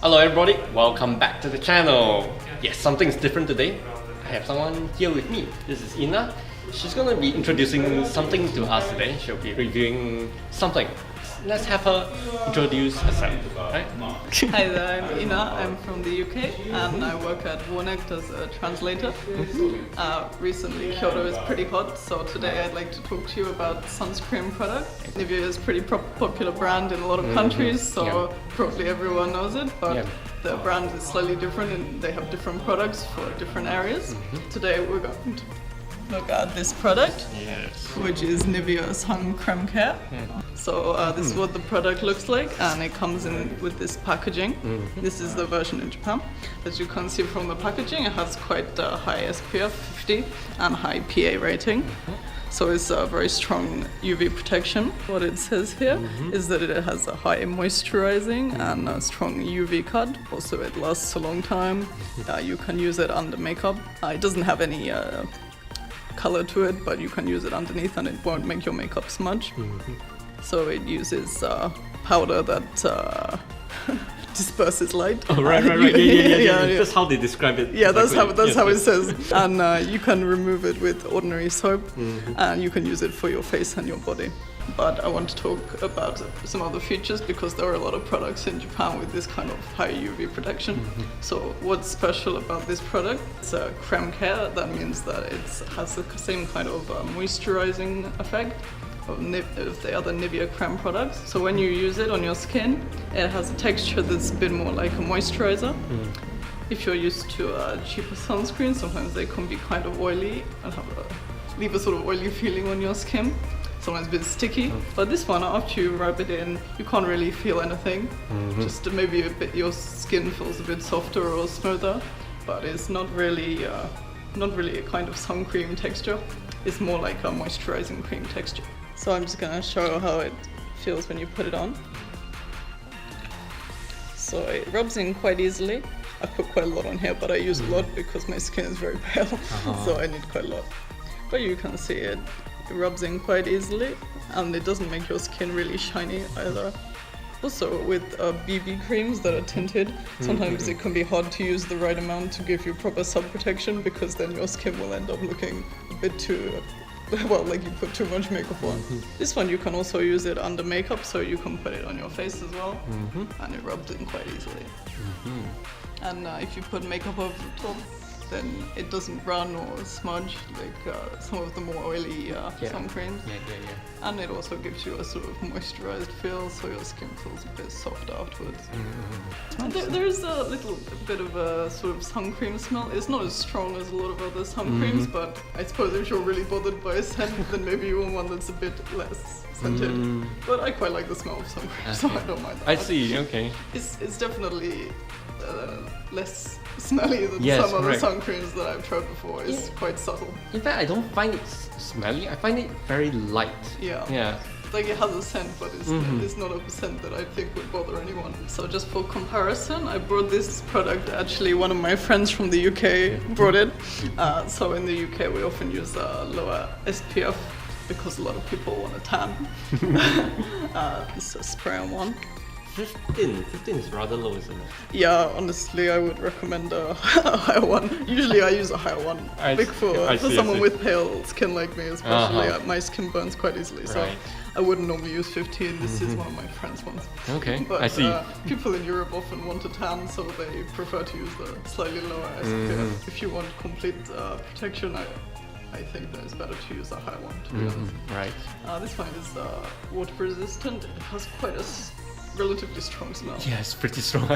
Hello everybody, welcome back to the channel. Yes, something's different today. I have someone here with me. This is Ina. She's gonna be introducing something to us today. She'll be reviewing something. Let's have her introduce herself, right? Hi there, I'm Ina. I'm from the UK and I work at Wonect as a translator. Recently Kyoto is pretty hot, so today I'd like to talk to you about sunscreen product. NIVEA is a pretty popular brand in a lot of countries, so probably everyone knows it, but the brand is slightly different and they have different products for different areas. Today we're going to look at this product, which is NIVEA Sun Creme Care. So this is what the product looks like, and it comes in with this packaging. This is the version in Japan. As you can see from the packaging, it has quite a high SPF 50 and high PA rating. So it's a very strong UV protection. What it says here is that it has a high moisturizing and a strong UV cut. Also it lasts a long time. You can use it under makeup. It doesn't have any color to it, but you can use it underneath and it won't make your makeup smudge. So it uses powder that disperses light. Oh, right. Yeah. That's how they describe it. Yeah, that's how it says. And you can remove it with ordinary soap, and you can use it for your face and your body. But I want to talk about some other features because there are a lot of products in Japan with this kind of high UV protection. So what's special about this product? It's a creme care. That means that it has the same kind of moisturizing effect of the other NIVEA creme products. So when you use it on your skin, it has a texture that's a bit more like a moisturizer. If you're used to cheaper sunscreens, sometimes they can be kind of oily and leave a sort of oily feeling on your skin. Sometimes a bit sticky, but this one, after you rub it in, you can't really feel anything. Just maybe your skin feels a bit softer or smoother, but it's not really a kind of sun cream texture. It's more like a moisturizing cream texture. So I'm just gonna show how it feels when you put it on. So it rubs in quite easily. I put quite a lot on here, but I use a lot because my skin is very pale, so I need quite a lot. But you can see it rubs in quite easily, and it doesn't make your skin really shiny either. Also with BB creams that are tinted, sometimes it can be hard to use the right amount to give you proper sun protection, because then your skin will end up looking a bit too, well, like you put too much makeup on. This one you can also use it under makeup, so you can put it on your face as well, and it rubs in quite easily. And if you put makeup over the top, then it doesn't run or smudge like some of the more oily sun creams. And it also gives you a sort of moisturized feel, so your skin feels a bit soft afterwards. There's a little bit of a sort of sun cream smell. It's not as strong as a lot of other sun creams, but I suppose if you're really bothered by a scent, then maybe you want one that's a bit less scented. But I quite like the smell of sun cream, so I don't mind that. I see, okay. It's definitely less smelly than some other sun creams that I've tried before. It's quite subtle. In fact, I don't find it smelly. I find it very light. Yeah. Like it has a scent, but it's not a scent that I think would bother anyone. So just for comparison, I brought this product. Actually, one of my friends from the UK brought it. So in the UK, we often use lower SPF because a lot of people want a tan. This is a spray on one. 15 is rather low, isn't it? Yeah, honestly, I would recommend a higher one. Usually I use a higher one. For someone with pale skin like me, especially, my skin burns quite easily. So I wouldn't normally use 15. This is one of my friends' ones. Okay, but, I see. People in Europe often want a tan, so they prefer to use the slightly lower SPF. If you want complete protection, I think that it's better to use a higher one, to be honest. This one is water resistant. It has quite a relatively strong smell. Yeah, it's pretty strong.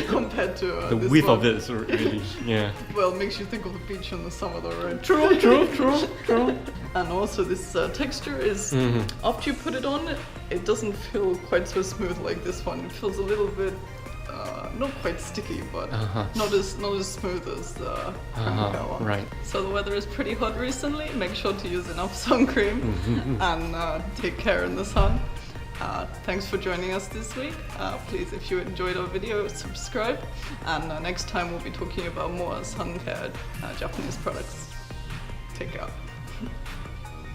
Compared to the this width one. of it is really, Well, it makes you think of the beach in the summer though, right? True. And also this texture is, after you put it on, it doesn't feel quite so smooth like this one. It feels a little bit, not quite sticky, but not as smooth as the creme care one. Right. So the weather is pretty hot recently. Make sure to use enough sun cream and take care in the sun. Thanks for joining us this week. Please, if you enjoyed our video, subscribe. And next time we'll be talking about more sun care Japanese products. Take care.